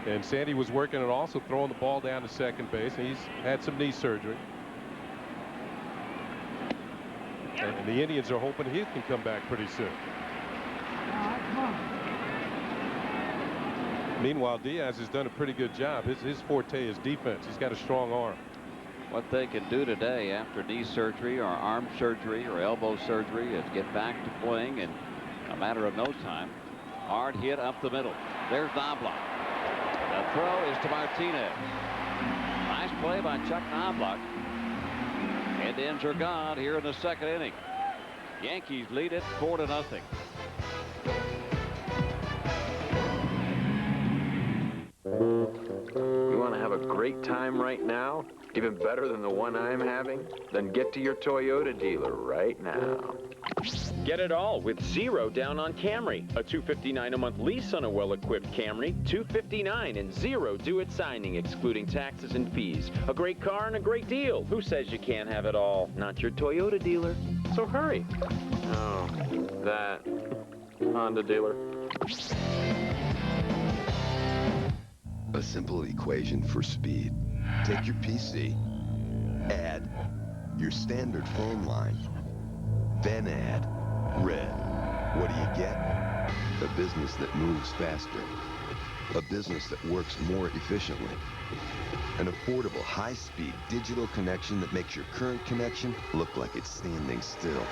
And Sandy was working and also throwing the ball down to second base. And he's had some knee surgery. And the Indians are hoping he can come back pretty soon. Meanwhile, Diaz has done a pretty good job. His forte is defense. He's got a strong arm. What they can do today after knee surgery or arm surgery or elbow surgery is get back to playing in a matter of no time. Hard hit up the middle. There's Knobloch. The throw is to Martinez. Nice play by Chuck Knobloch. Indians are gone here in the second inning. Yankees lead it 4-0. You want to have a great time right now? Even better than the one I'm having? Then get to your Toyota dealer right now. Get it all with 0 down on Camry. A $259 a month lease on a well-equipped Camry. $259 and 0 due at signing, excluding taxes and fees. A great car and a great deal. Who says you can't have it all? Not your Toyota dealer. So hurry. Oh, that Honda dealer. A simple equation for speed. Take your PC, add your standard phone line, then add Red. What do you get? A business that moves faster. A business that works more efficiently. An affordable, high-speed digital connection that makes your current connection look like it's standing still.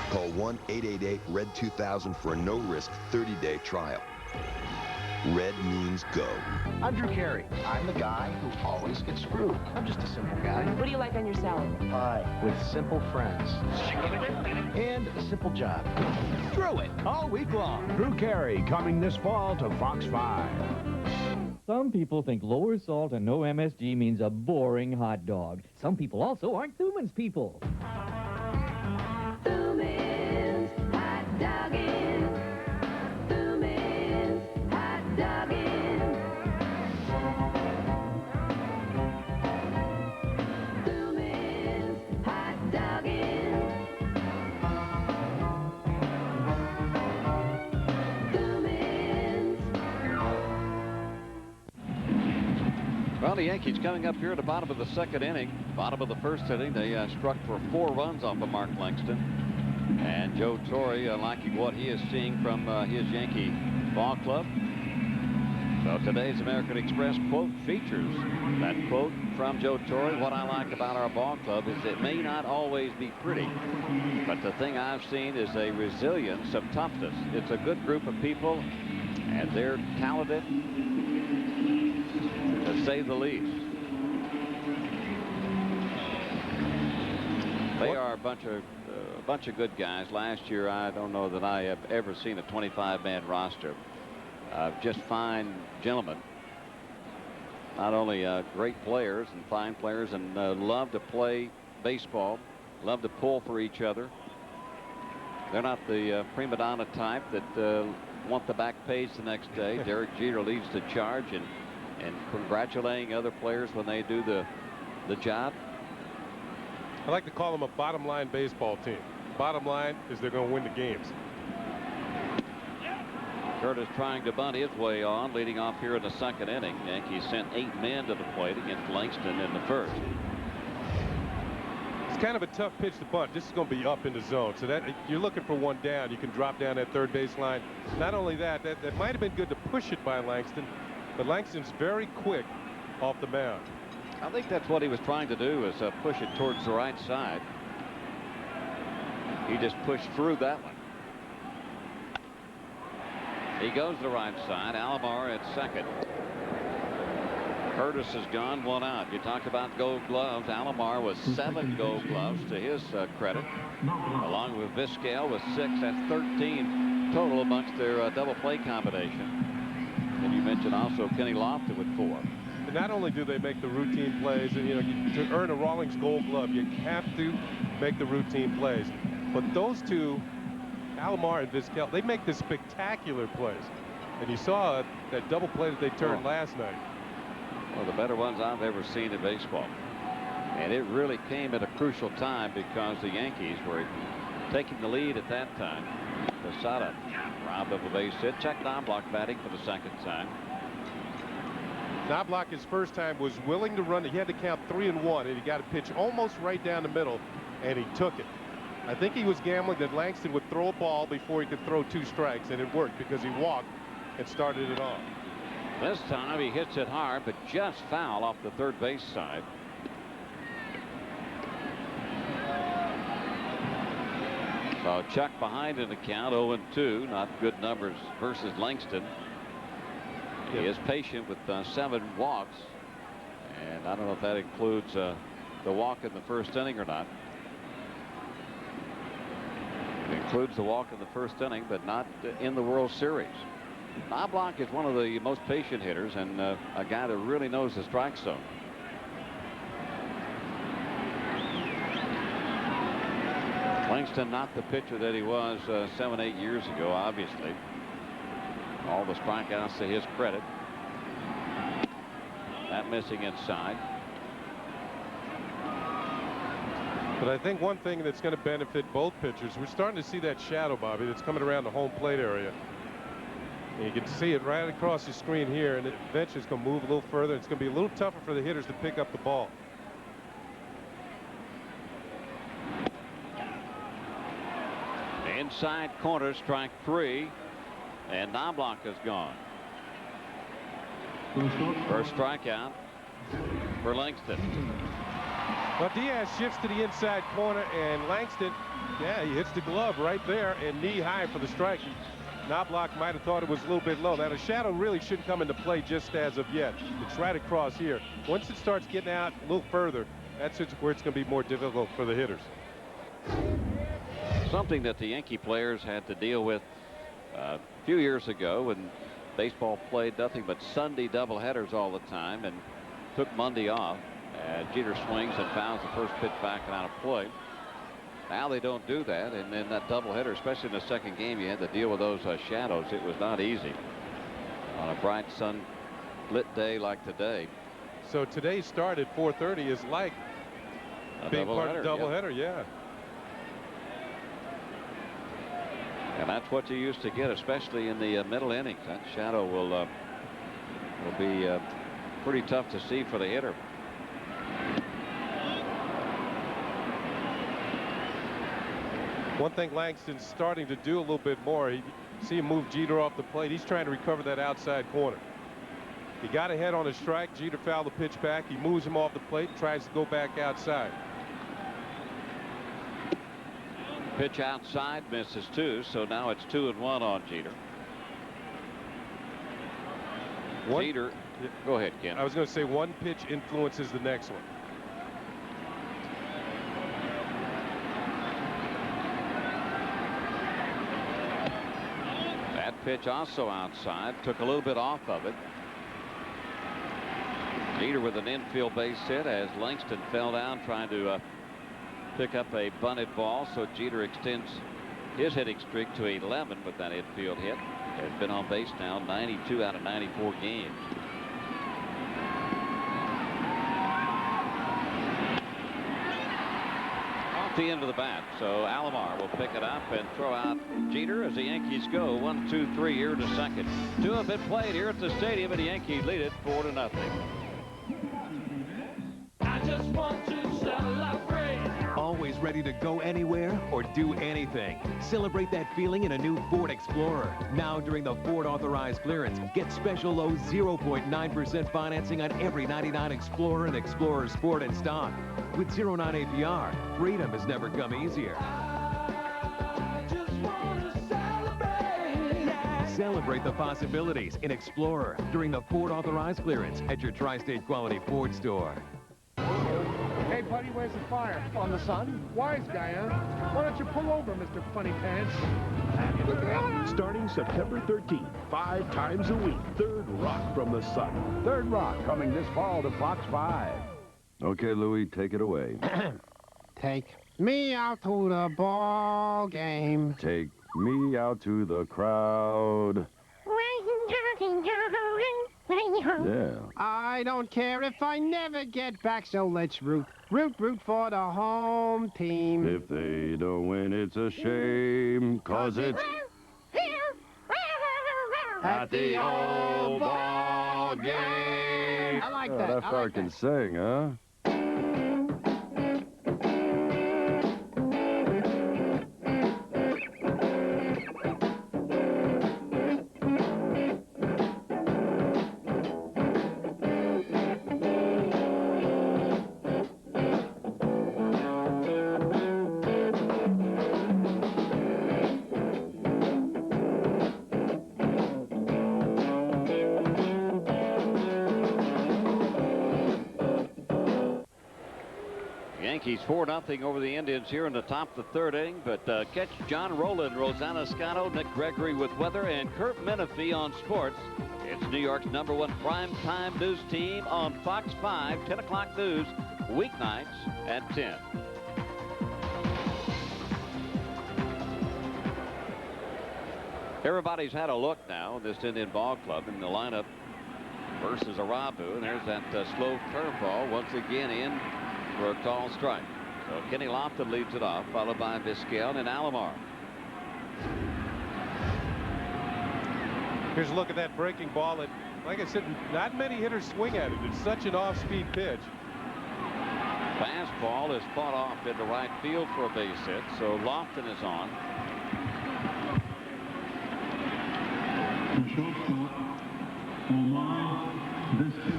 Call 1-888-RED-2000 for a no-risk 30-day trial. Red means go. I'm Drew Carey. I'm the guy who always gets screwed. I'm just a simple guy. What do you like on your salad? Pie with simple friends. And a simple job. Drew it all week long. Drew Carey coming this fall to Fox 5. Some people think lower salt and no MSG means a boring hot dog. Some people also aren't Thuman's people. Thuman's hot dogging. Thuman's hot dogging. Thuman's hot dogging. Thuman's Well, the Yankees coming up here at the bottom of the second inning. Bottom of the first inning, they struck for 4 runs off of Mark Langston. And Joe Torre liking what he is seeing from his Yankee ball club. So today's American Express quote features that quote from Joe Torre. What I like about our ball club is it may not always be pretty, but the thing I've seen is a resilience of toughness. It's a good group of people, and they're talented, to say the least. They are a bunch of good guys. Last year, I don't know that I have ever seen a 25-man roster. Just fine gentlemen. Not only great players and fine players, and love to play baseball, love to pull for each other. They're not the prima donna type that want the back page the next day. Derek Jeter leads the charge and congratulating other players when they do the job. I like to call them a bottom line baseball team. Bottom line is they're going to win the games. Curtis trying to bunt his way on, leading off here in the second inning. Yankees sent 8 men to the plate against Langston in the first. It's kind of a tough pitch to bunt. This is going to be up in the zone, so that you're looking for one down. You can drop down that third base line. Not only that might have been good to push it by Langston, but Langston's very quick off the mound. I think that's what he was trying to do, is push it towards the right side. He just pushed through that one. He goes to the right side. Alomar at second. Curtis is gone, 1 out. You talked about gold gloves. Alomar with 7 gold gloves to his credit, along with Vizquel with 6. That's 13 total amongst their double play combination. And you mentioned also Kenny Lofton with 4. And not only do they make the routine plays, and to earn a Rawlings Gold Glove, you have to make the routine plays. But those two, Alomar and Vizquel, they make the spectacular plays. And you saw that double play that they turned last night. One of the better ones I've ever seen in baseball. And it really came at a crucial time because the Yankees were taking the lead at that time. Posada robbed up a base hit. Chuck Knobloch batting for the second time. Knobloch, his first time, was willing to run. He had to count 3-1, and he got a pitch almost right down the middle, and he took it. I think he was gambling that Langston would throw a ball before he could throw 2 strikes, and it worked because he walked and started it off. This time he hits it hard, but just foul off the third base side. So Chuck behind in the count, 0-2. Not good numbers versus Langston. He is patient with 7 walks, and I don't know if that includes the walk in the first inning or not. It includes the walk in the first inning, but not in the World Series. Knobloch is one of the most patient hitters and a guy that really knows the strike zone. Langston not the pitcher that he was 7-8 years ago, obviously. All the strikeouts to his credit. That missing inside. But I think one thing that's going to benefit both pitchers, we're starting to see that shadow, Bobby, that's coming around the home plate area. And you can see it right across the screen here, and eventually it's going to move a little further. It's going to be a little tougher for the hitters to pick up the ball. Inside corner, strike 3, and Knobloch is gone. First strikeout for Langston. Well, Diaz shifts to the inside corner, and Langston, yeah, he hits the glove right there and knee high for the strike. Knobloch might have thought it was a little bit low. Now, the shadow really shouldn't come into play just as of yet. It's right across here. Once it starts getting out a little further, that's where it's going to be more difficult for the hitters. Something that the Yankee players had to deal with a few years ago when baseball played nothing but Sunday doubleheaders all the time and took Monday off. Jeter swings and fouls the first pitch back and out of play. Now they don't do that, and then that doubleheader, especially in the second game, you had to deal with those shadows. It was not easy on a bright sunlit day like today. So today's start at 4:30 is like being part of the doubleheader, yeah. And that's what you used to get, especially in the middle innings. That shadow will be pretty tough to see for the hitter. One thing Langston's starting to do a little bit more, you see him move Jeter off the plate. He's trying to recover that outside corner. He got ahead on a strike. Jeter fouled the pitch back. He moves him off the plate, tries to go back outside. Pitch outside, misses 2, so now it's 2-1 on Jeter. Jeter, go ahead, Ken. I was going to say one pitch influences the next one. That pitch also outside, took a little bit off of it. Jeter with an infield base hit as Langston fell down trying to pick up a bunted ball, so Jeter extends his hitting streak to 11 with that infield hit. Has been on base now 92 out of 94 games. Off the end of the bat, so Alomar will pick it up and throw out Jeter as the Yankees go 1, 2, 3 here to second. 2 have been played here at the stadium, and the Yankees lead it 4-0. I just want to celebrate. Always ready to go anywhere or do anything. Celebrate that feeling in a new Ford Explorer. Now during the Ford authorized clearance, get special low 0.9% financing on every '99 Explorer and Explorer Sport in stock. With 0.9 APR, freedom has never come easier. Celebrate the possibilities in Explorer during the Ford authorized clearance at your Tri-State Quality Ford store. Hey, buddy, where's the fire? On the sun? Wise guy, huh? Why don't you pull over, Mr. Funny Pants? Starting September 13th, 5 times a week, Third Rock from the Sun. Third Rock coming this fall to Fox 5. Okay, Louie, take it away. Take me out to the ball game. Take me out to the crowd. Yeah. I don't care if I never get back, so let's root for the home team. If they don't win, it's a shame, 'cause it's at the old ball game. I like that. That fella can sing, huh? Yankees 4-0 over the Indians here in the top of the 3rd inning, but catch John Rowland, Rosanna Scotto, Nick Gregory with weather, and Kurt Menefee on sports. It's New York's #1 primetime news team on Fox 5, 10 o'clock news, weeknights at 10. Everybody's had a look now in this Indian ball club in the lineup versus Irabu, and there's that slow curveball once again in for a tall strike. So Kenny Lofton leads it off, followed by Vizquel and Alomar. Here's a look at that breaking ball. That, like I said, not many hitters swing at it. It's such an off-speed pitch. Fastball is fought off into right field for a base hit, so Lofton is on.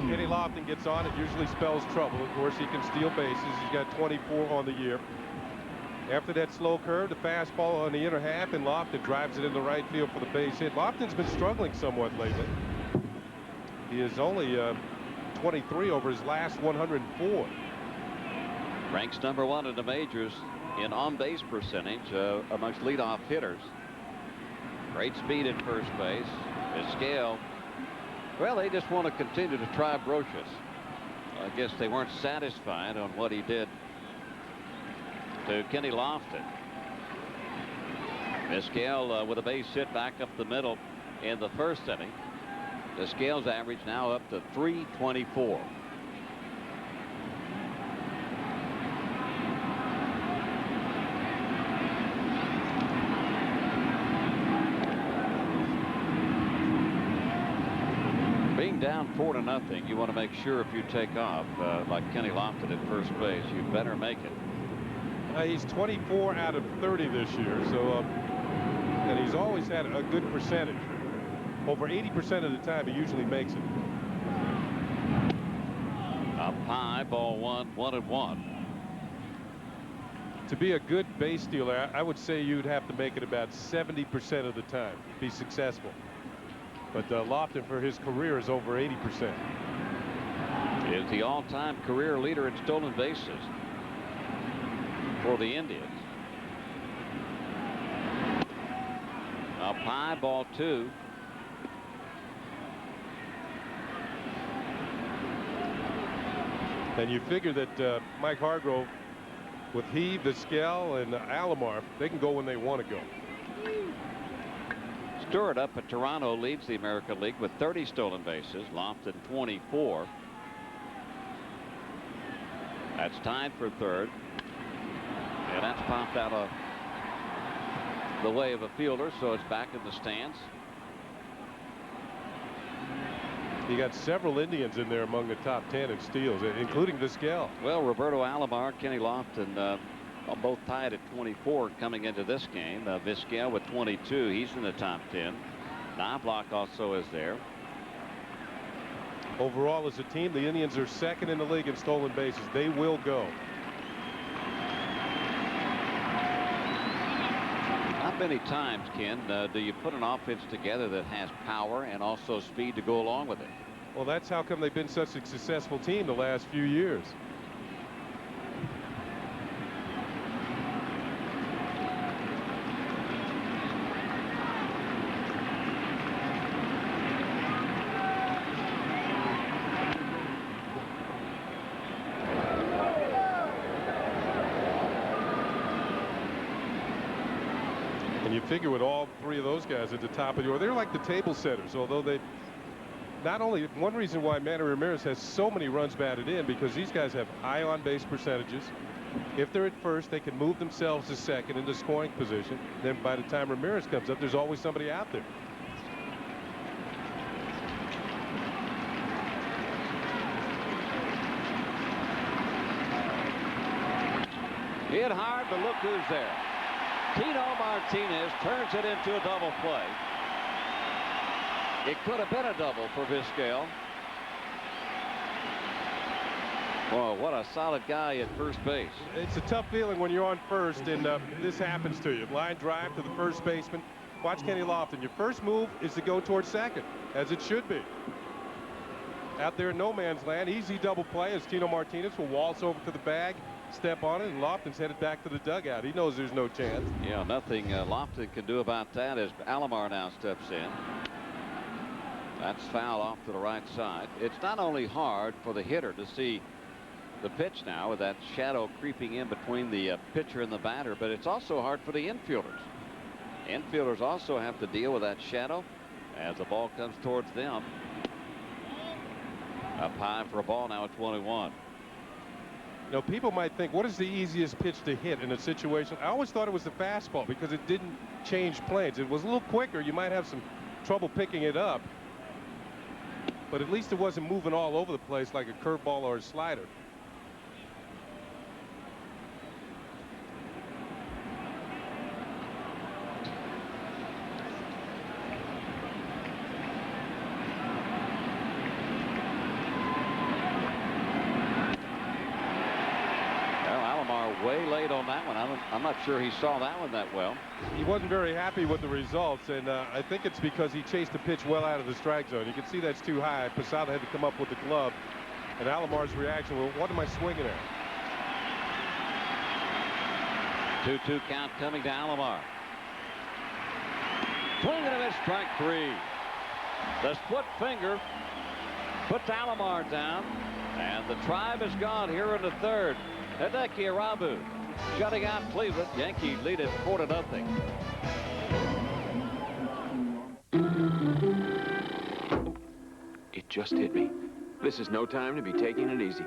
Kenny Lofton gets on, it usually spells trouble. Of course, he can steal bases. He's got 24 on the year. After that slow curve, the fastball on the inner half, and Lofton drives it into right field for the base hit. Lofton's been struggling somewhat lately. He is only 23 over his last 104. Ranks #1 in the majors in on-base percentage amongst leadoff hitters. Great speed at first base. Vizquel. Well, they just want to continue to try Brocious. I guess they weren't satisfied on what he did to Kenny Lofton. Vizquel with a base hit back up the middle in the 1st inning. Vizquel's average now up to .324. game down 4-0, you want to make sure if you take off, like Kenny Lofton at first base, you better make it. He's 24 out of 30 this year, so and he's always had a good percentage. Over 80% of the time, he usually makes it. Up high, ball 1-1. To be a good base stealer, I would say you'd have to make it about 70% of the time, be successful. But Lofton, for his career, is over 80%. Is the all-time career leader in stolen bases for the Indians. Up high, ball 2. And you figure that Mike Hargrove, with he, Vizquel, and Alomar, they can go when they want to go. Stewart up at Toronto leads the American League with 30 stolen bases. Lofton 24. That's tied for third. And that's popped out of the way of a fielder, so it's back in the stands. You got several Indians in there among the top 10 in steals, including Vizquel. Well, Roberto Alomar, Kenny Lofton both tied at 24 coming into this game. Vizquel with 22. He's in the top 10. Knobloch also is there. Overall, as a team, the Indians are second in the league in stolen bases. They will go. How many times, Ken, do you put an offense together that has power and also speed to go along with it? Well, that's how come they've been such a successful team the last few years. And you figure with all three of those guys at the top of the order, they're like the table setters, although they not only one reason why Manny Ramirez has so many runs batted in, because these guys have high on base percentages. If they're at first, they can move themselves to second into scoring position. Then by the time Ramirez comes up, there's always somebody out there. Hit hard, but look who's there. Tino Martinez turns it into a double play. It could have been a double for Vizquel. Well, what a solid guy at first base. It's a tough feeling when you're on first and this happens to you. Line drive to the first baseman. Watch Kenny Lofton. Your first move is to go towards second, as it should be. Out there in no man's land, easy double play as Tino Martinez will waltz over to the bag, step on it, and Lofton's headed back to the dugout. He knows there's no chance. Yeah, nothing Lofton can do about that as Alomar now steps in. That's foul off to the right side. It's not only hard for the hitter to see the pitch now with that shadow creeping in between the pitcher and the batter, but it's also hard for the infielders. Infielders also have to deal with that shadow as the ball comes towards them. Up high for a ball now at 21. You know, people might think, what is the easiest pitch to hit in a situation? I always thought it was the fastball because it didn't change planes. It was a little quicker. You might have some trouble picking it up. But at least it wasn't moving all over the place like a curveball or a slider. Way late on that one. I'm not sure he saw that one that well. He wasn't very happy with the results, and I think it's because he chased the pitch well out of the strike zone. You can see that's too high. Posada had to come up with the glove, and Alomar's reaction, well, what am I swinging at? 2-2 count coming to Alomar. Swing and a miss, strike 3. The split finger puts Alomar down, and the Tribe is gone here in the third. Hideki Irabu shutting out Cleveland. Yankees lead it 4-0. It just hit me. This is no time to be taking it easy.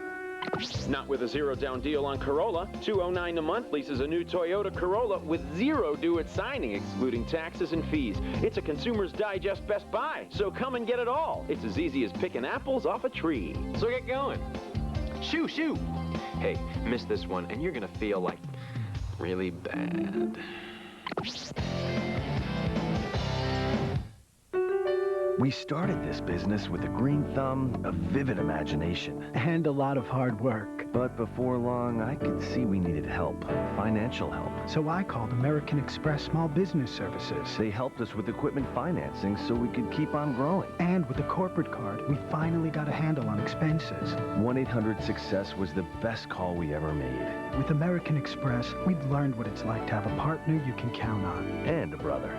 Not with a zero-down deal on Corolla. $209 a month leases a new Toyota Corolla with zero due at signing, excluding taxes and fees. It's a Consumer's Digest Best Buy, so come and get it all. It's as easy as picking apples off a tree. So get going. Shoo, shoo. Hey, miss this one, and you're gonna feel like really bad. We started this business with a green thumb, a vivid imagination, And a lot of hard work. but before long, I could see we needed help, financial help. So I called American Express Small Business Services. They helped us with equipment financing so we could keep on growing. And with the corporate card, we finally got a handle on expenses. 1-800-SUCCESS was the best call we ever made. With American Express, we've learned what it's like to have a partner you can count on. And a brother.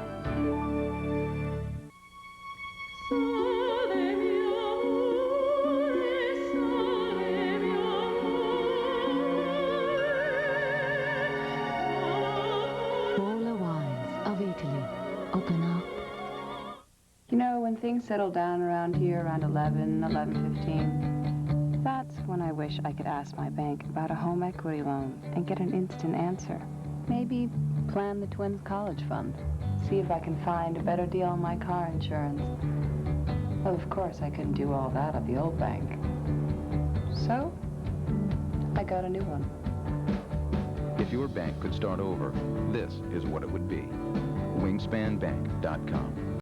You know, when things settle down around here around 11:15, that's when I wish I could ask my bank about a home equity loan and get an instant answer. Maybe plan the twins' college fund. See if I can find a better deal on my car insurance. Well, of course, I couldn't do all that at the old bank. So, I got a new one. If your bank could start over, this is what it would be. Wingspanbank.com.